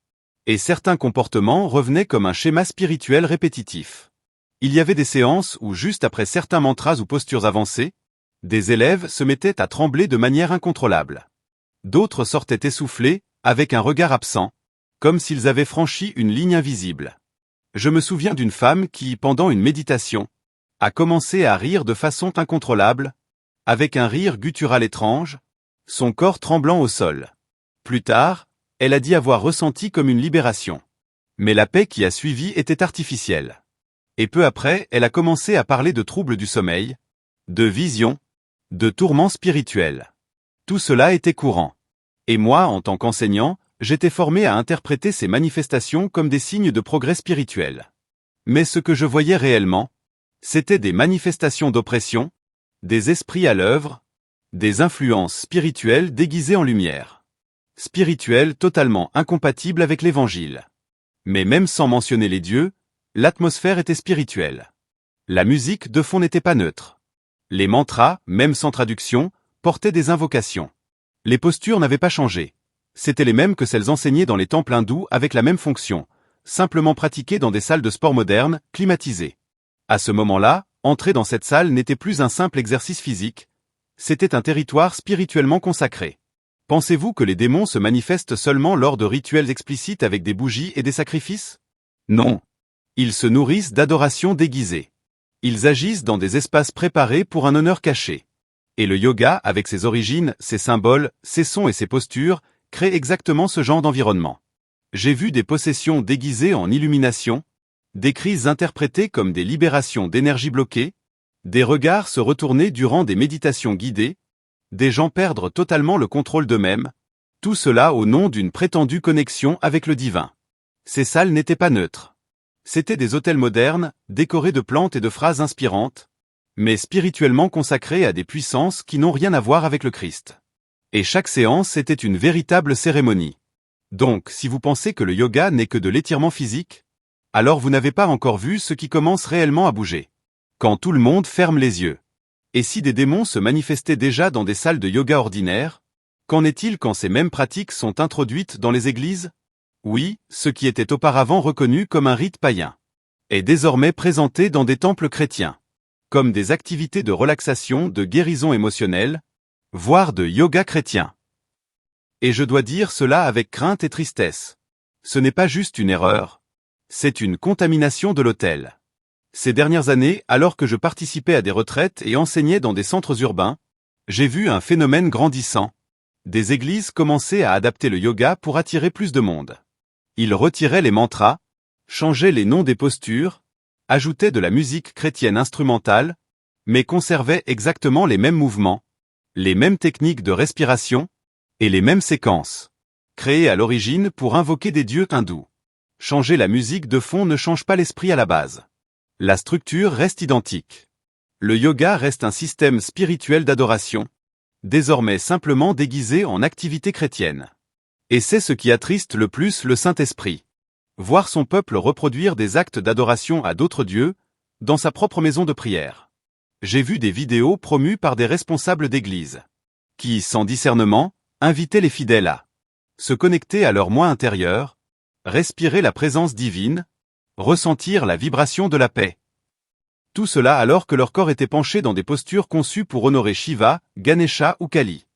Speaker 1: Et certains comportements revenaient comme un schéma spirituel répétitif. Il y avait des séances où, juste après certains mantras ou postures avancées, des élèves se mettaient à trembler de manière incontrôlable. D'autres sortaient essoufflés, avec un regard absent, comme s'ils avaient franchi une ligne invisible. Je me souviens d'une femme qui, pendant une méditation, a commencé à rire de façon incontrôlable, avec un rire guttural étrange, son corps tremblant au sol. Plus tard, elle a dit avoir ressenti comme une libération. Mais la paix qui a suivi était artificielle. Et peu après, elle a commencé à parler de troubles du sommeil, de visions, de tourments spirituels. Tout cela était courant. Et moi, en tant qu'enseignant, j'étais formé à interpréter ces manifestations comme des signes de progrès spirituel. Mais ce que je voyais réellement, c'était des manifestations d'oppression, des esprits à l'œuvre, des influences spirituelles déguisées en lumière. Spirituelles totalement incompatibles avec l'Évangile. Mais même sans mentionner les dieux, l'atmosphère était spirituelle. La musique de fond n'était pas neutre. Les mantras, même sans traduction, portaient des invocations. Les postures n'avaient pas changé. C'étaient les mêmes que celles enseignées dans les temples hindous avec la même fonction, simplement pratiquées dans des salles de sport modernes, climatisées. À ce moment-là, entrer dans cette salle n'était plus un simple exercice physique, c'était un territoire spirituellement consacré. Pensez-vous que les démons se manifestent seulement lors de rituels explicites avec des bougies et des sacrifices? Non. Ils se nourrissent d'adorations déguisées. Ils agissent dans des espaces préparés pour un honneur caché. Et le yoga, avec ses origines, ses symboles, ses sons et ses postures, crée exactement ce genre d'environnement. J'ai vu des possessions déguisées en illumination, des crises interprétées comme des libérations d'énergie bloquée, des regards se retourner durant des méditations guidées, des gens perdre totalement le contrôle d'eux-mêmes, tout cela au nom d'une prétendue connexion avec le divin. Ces salles n'étaient pas neutres. C'étaient des hôtels modernes, décorés de plantes et de phrases inspirantes, mais spirituellement consacrés à des puissances qui n'ont rien à voir avec le Christ. Et chaque séance était une véritable cérémonie. Donc, si vous pensez que le yoga n'est que de l'étirement physique, alors vous n'avez pas encore vu ce qui commence réellement à bouger. Quand tout le monde ferme les yeux. Et si des démons se manifestaient déjà dans des salles de yoga ordinaires, qu'en est-il quand ces mêmes pratiques sont introduites dans les églises? Oui, ce qui était auparavant reconnu comme un rite païen est désormais présenté dans des temples chrétiens, comme des activités de relaxation, de guérison émotionnelle, voire de yoga chrétien. Et je dois dire cela avec crainte et tristesse. Ce n'est pas juste une erreur, c'est une contamination de l'autel. Ces dernières années, alors que je participais à des retraites et enseignais dans des centres urbains, j'ai vu un phénomène grandissant. Des églises commençaient à adapter le yoga pour attirer plus de monde. Ils retiraient les mantras, changeaient les noms des postures, ajoutaient de la musique chrétienne instrumentale, mais conservaient exactement les mêmes mouvements, les mêmes techniques de respiration, et les mêmes séquences, créées à l'origine pour invoquer des dieux hindous. Changer la musique de fond ne change pas l'esprit à la base. La structure reste identique. Le yoga reste un système spirituel d'adoration, désormais simplement déguisé en activité chrétienne. Et c'est ce qui attriste le plus le Saint-Esprit. Voir son peuple reproduire des actes d'adoration à d'autres dieux, dans sa propre maison de prière. J'ai vu des vidéos promues par des responsables d'église, qui, sans discernement, invitaient les fidèles à se connecter à leur moi intérieur, respirer la présence divine, ressentir la vibration de la paix. Tout cela alors que leur corps était penché dans des postures conçues pour honorer Shiva, Ganesha ou Kali.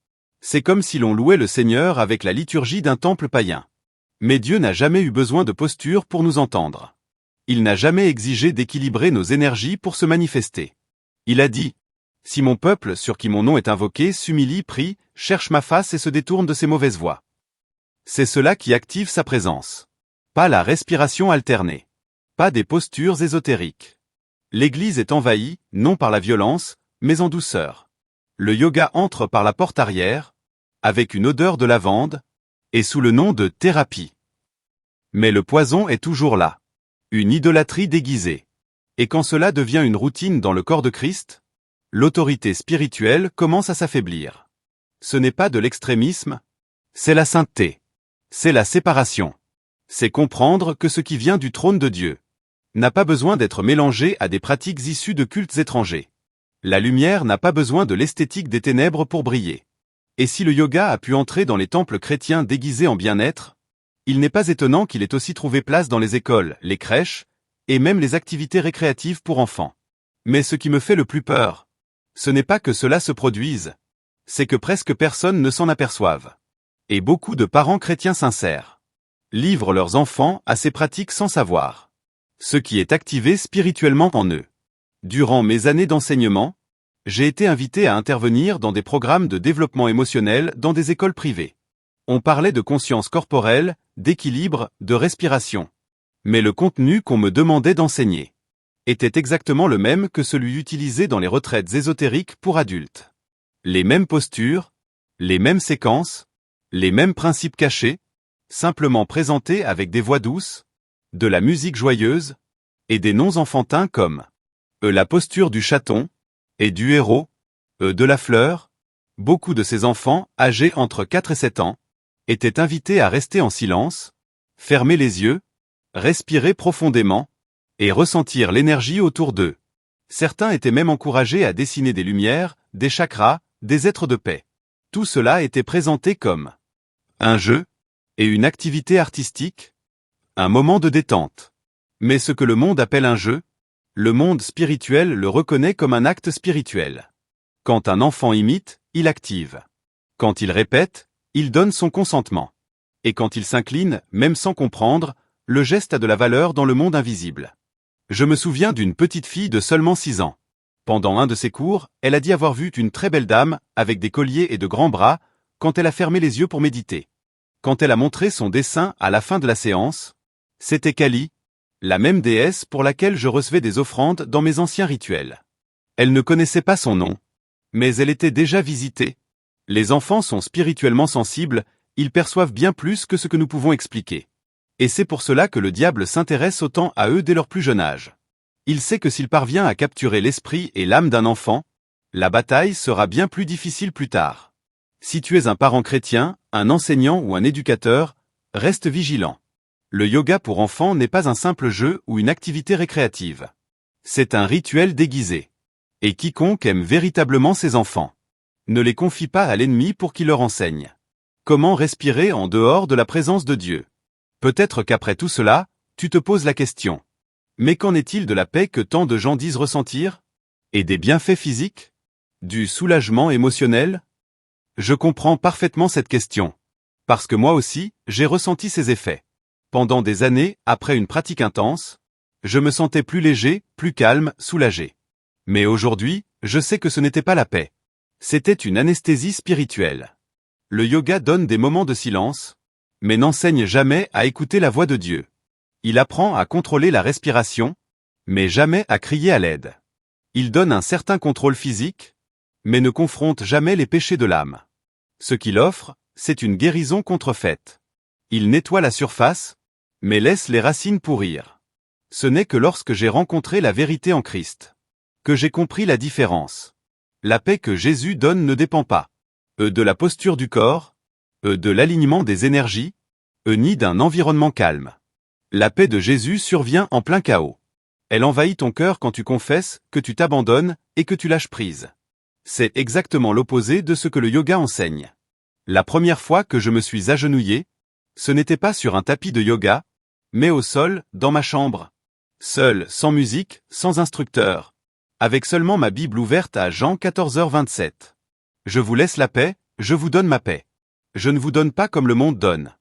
Speaker 1: C'est comme si l'on louait le Seigneur avec la liturgie d'un temple païen. Mais Dieu n'a jamais eu besoin de posture pour nous entendre. Il n'a jamais exigé d'équilibrer nos énergies pour se manifester. Il a dit : Si mon peuple, sur qui mon nom est invoqué, s'humilie, prie, cherche ma face et se détourne de ses mauvaises voies. C'est cela qui active sa présence. Pas la respiration alternée. Pas des postures ésotériques. L'Église est envahie, non par la violence, mais en douceur. Le yoga entre par la porte arrière, avec une odeur de lavande, et sous le nom de thérapie. Mais le poison est toujours là. Une idolâtrie déguisée. Et quand cela devient une routine dans le corps de Christ, l'autorité spirituelle commence à s'affaiblir. Ce n'est pas de l'extrémisme, c'est la sainteté. C'est la séparation. C'est comprendre que ce qui vient du trône de Dieu n'a pas besoin d'être mélangé à des pratiques issues de cultes étrangers. La lumière n'a pas besoin de l'esthétique des ténèbres pour briller. Et si le yoga a pu entrer dans les temples chrétiens déguisés en bien-être, il n'est pas étonnant qu'il ait aussi trouvé place dans les écoles, les crèches, et même les activités récréatives pour enfants. Mais ce qui me fait le plus peur, ce n'est pas que cela se produise, c'est que presque personne ne s'en aperçoive. Et beaucoup de parents chrétiens sincères livrent leurs enfants à ces pratiques sans savoir ce qui est activé spirituellement en eux. Durant mes années d'enseignement, j'ai été invité à intervenir dans des programmes de développement émotionnel dans des écoles privées. On parlait de conscience corporelle, d'équilibre, de respiration. Mais le contenu qu'on me demandait d'enseigner était exactement le même que celui utilisé dans les retraites ésotériques pour adultes. Les mêmes postures, les mêmes séquences, les mêmes principes cachés, simplement présentés avec des voix douces, de la musique joyeuse, et des noms enfantins comme la posture du chaton, et du héros, de la fleur. Beaucoup de ces enfants, âgés entre 4 et 7 ans, étaient invités à rester en silence, fermer les yeux, respirer profondément, et ressentir l'énergie autour d'eux. Certains étaient même encouragés à dessiner des lumières, des chakras, des êtres de paix. Tout cela était présenté comme un jeu, et une activité artistique, un moment de détente. Mais ce que le monde appelle un jeu, le monde spirituel le reconnaît comme un acte spirituel. Quand un enfant imite, il active. Quand il répète, il donne son consentement. Et quand il s'incline, même sans comprendre, le geste a de la valeur dans le monde invisible. Je me souviens d'une petite fille de seulement 6 ans. Pendant un de ses cours, elle a dit avoir vu une très belle dame, avec des colliers et de grands bras, quand elle a fermé les yeux pour méditer. Quand elle a montré son dessin à la fin de la séance, c'était Kali, la même déesse pour laquelle je recevais des offrandes dans mes anciens rituels. Elle ne connaissait pas son nom, mais elle était déjà visitée. Les enfants sont spirituellement sensibles, ils perçoivent bien plus que ce que nous pouvons expliquer. Et c'est pour cela que le diable s'intéresse autant à eux dès leur plus jeune âge. Il sait que s'il parvient à capturer l'esprit et l'âme d'un enfant, la bataille sera bien plus difficile plus tard. Si tu es un parent chrétien, un enseignant ou un éducateur, reste vigilant. Le yoga pour enfants n'est pas un simple jeu ou une activité récréative. C'est un rituel déguisé. Et quiconque aime véritablement ses enfants ne les confie pas à l'ennemi pour qu'il leur enseigne comment respirer en dehors de la présence de Dieu. Peut-être qu'après tout cela, tu te poses la question. Mais qu'en est-il de la paix que tant de gens disent ressentir? Et des bienfaits physiques? Du soulagement émotionnel? Je comprends parfaitement cette question. Parce que moi aussi, j'ai ressenti ces effets. Pendant des années, après une pratique intense, je me sentais plus léger, plus calme, soulagé. Mais aujourd'hui, je sais que ce n'était pas la paix. C'était une anesthésie spirituelle. Le yoga donne des moments de silence, mais n'enseigne jamais à écouter la voix de Dieu. Il apprend à contrôler la respiration, mais jamais à crier à l'aide. Il donne un certain contrôle physique, mais ne confronte jamais les péchés de l'âme. Ce qu'il offre, c'est une guérison contrefaite. Il nettoie la surface, mais laisse les racines pourrir. Ce n'est que lorsque j'ai rencontré la vérité en Christ que j'ai compris la différence. La paix que Jésus donne ne dépend pas de la posture du corps, de l'alignement des énergies, ni d'un environnement calme. La paix de Jésus survient en plein chaos. Elle envahit ton cœur quand tu confesses, que tu t'abandonnes et que tu lâches prise. C'est exactement l'opposé de ce que le yoga enseigne. La première fois que je me suis agenouillé, ce n'était pas sur un tapis de yoga, mais au sol, dans ma chambre. Seul, sans musique, sans instructeur. Avec seulement ma Bible ouverte à Jean 14h27. Je vous laisse la paix, je vous donne ma paix. Je ne vous donne pas comme le monde donne.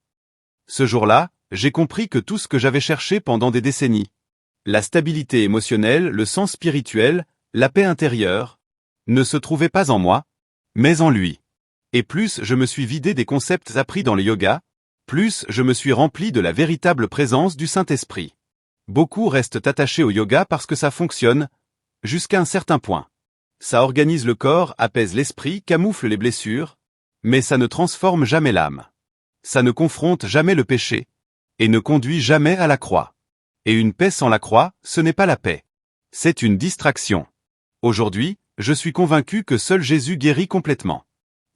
Speaker 1: Ce jour-là, j'ai compris que tout ce que j'avais cherché pendant des décennies, la stabilité émotionnelle, le sens spirituel, la paix intérieure, ne se trouvait pas en moi, mais en lui. Et plus je me suis vidé des concepts appris dans le yoga, plus je me suis rempli de la véritable présence du Saint-Esprit. Beaucoup restent attachés au yoga parce que ça fonctionne, jusqu'à un certain point. Ça organise le corps, apaise l'esprit, camoufle les blessures, mais ça ne transforme jamais l'âme. Ça ne confronte jamais le péché, et ne conduit jamais à la croix. Et une paix sans la croix, ce n'est pas la paix. C'est une distraction. Aujourd'hui, je suis convaincu que seul Jésus guérit complètement.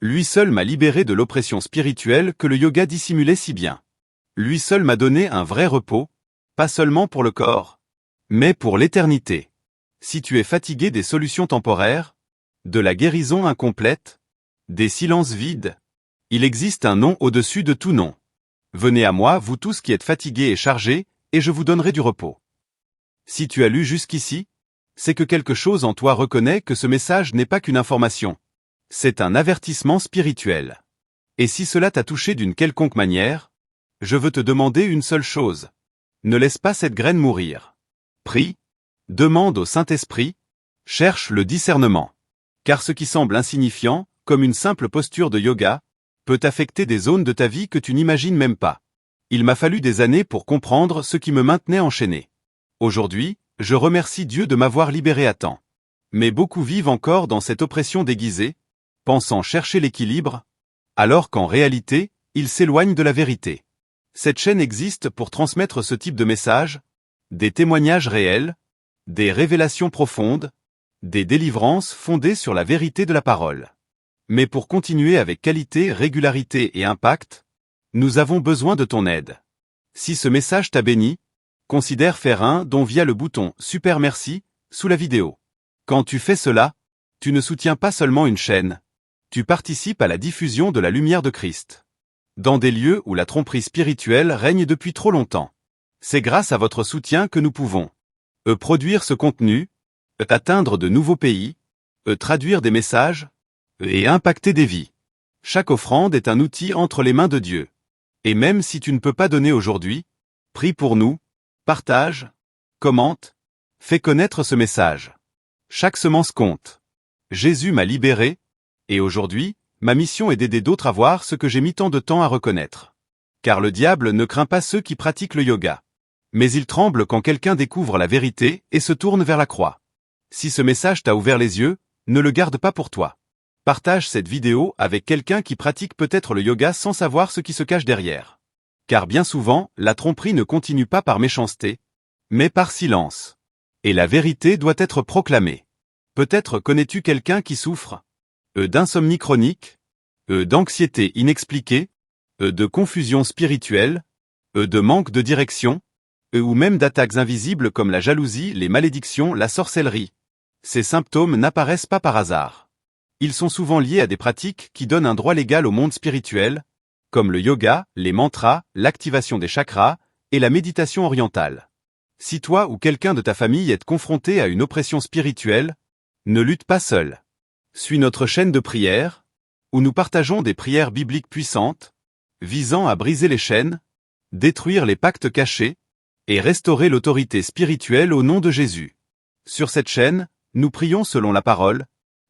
Speaker 1: Lui seul m'a libéré de l'oppression spirituelle que le yoga dissimulait si bien. Lui seul m'a donné un vrai repos, pas seulement pour le corps, mais pour l'éternité. Si tu es fatigué des solutions temporaires, de la guérison incomplète, des silences vides, il existe un nom au-dessus de tout nom. Venez à moi, vous tous qui êtes fatigués et chargés, et je vous donnerai du repos. Si tu as lu jusqu'ici, c'est que quelque chose en toi reconnaît que ce message n'est pas qu'une information. C'est un avertissement spirituel. Et si cela t'a touché d'une quelconque manière, je veux te demander une seule chose. Ne laisse pas cette graine mourir. Prie, demande au Saint-Esprit, cherche le discernement. Car ce qui semble insignifiant, comme une simple posture de yoga, peut affecter des zones de ta vie que tu n'imagines même pas. Il m'a fallu des années pour comprendre ce qui me maintenait enchaîné. Aujourd'hui, je remercie Dieu de m'avoir libéré à temps. Mais beaucoup vivent encore dans cette oppression déguisée, pensant chercher l'équilibre, alors qu'en réalité, ils s'éloignent de la vérité. Cette chaîne existe pour transmettre ce type de messages, des témoignages réels, des révélations profondes, des délivrances fondées sur la vérité de la parole. Mais pour continuer avec qualité, régularité et impact, nous avons besoin de ton aide. Si ce message t'a béni, considère faire un don via le bouton « Super merci » sous la vidéo. Quand tu fais cela, tu ne soutiens pas seulement une chaîne, tu participes à la diffusion de la lumière de Christ. Dans des lieux où la tromperie spirituelle règne depuis trop longtemps. C'est grâce à votre soutien que nous pouvons produire ce contenu, atteindre de nouveaux pays, traduire des messages, et impacter des vies. Chaque offrande est un outil entre les mains de Dieu. Et même si tu ne peux pas donner aujourd'hui, prie pour nous, partage, commente, fais connaître ce message. Chaque semence compte. Jésus m'a libéré, et aujourd'hui, ma mission est d'aider d'autres à voir ce que j'ai mis tant de temps à reconnaître. Car le diable ne craint pas ceux qui pratiquent le yoga. Mais il tremble quand quelqu'un découvre la vérité et se tourne vers la croix. Si ce message t'a ouvert les yeux, ne le garde pas pour toi. Partage cette vidéo avec quelqu'un qui pratique peut-être le yoga sans savoir ce qui se cache derrière. Car bien souvent, la tromperie ne continue pas par méchanceté, mais par silence. Et la vérité doit être proclamée. Peut-être connais-tu quelqu'un qui souffre d'insomnie chronique, d'anxiété inexpliquée, de confusion spirituelle, de manque de direction, ou même d'attaques invisibles comme la jalousie, les malédictions, la sorcellerie. Ces symptômes n'apparaissent pas par hasard. Ils sont souvent liés à des pratiques qui donnent un droit légal au monde spirituel, comme le yoga, les mantras, l'activation des chakras et la méditation orientale. Si toi ou quelqu'un de ta famille est confronté à une oppression spirituelle, ne lutte pas seul. Suis notre chaîne de prière, où nous partageons des prières bibliques puissantes, visant à briser les chaînes, détruire les pactes cachés, et restaurer l'autorité spirituelle au nom de Jésus. Sur cette chaîne, nous prions selon la parole,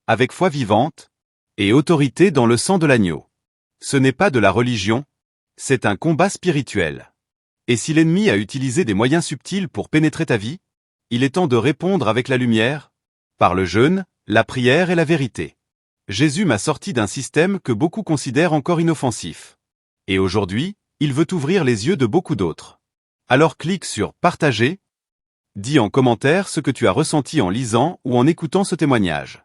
Speaker 1: avec foi vivante, et autorité dans le sang de l'agneau. Ce n'est pas de la religion, c'est un combat spirituel. Et si l'ennemi a utilisé des moyens subtils pour pénétrer ta vie, il est temps de répondre avec la lumière, par le jeûne, la prière et la vérité. Jésus m'a sorti d'un système que beaucoup considèrent encore inoffensif. Et aujourd'hui, il veut ouvrir les yeux de beaucoup d'autres. Alors clique sur « Partager », dis en commentaire ce que tu as ressenti en lisant ou en écoutant ce témoignage.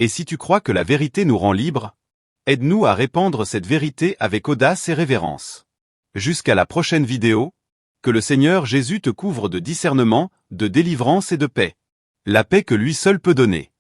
Speaker 1: Et si tu crois que la vérité nous rend libres, aide-nous à répandre cette vérité avec audace et révérence. Jusqu'à la prochaine vidéo, que le Seigneur Jésus te couvre de discernement, de délivrance et de paix. La paix que lui seul peut donner.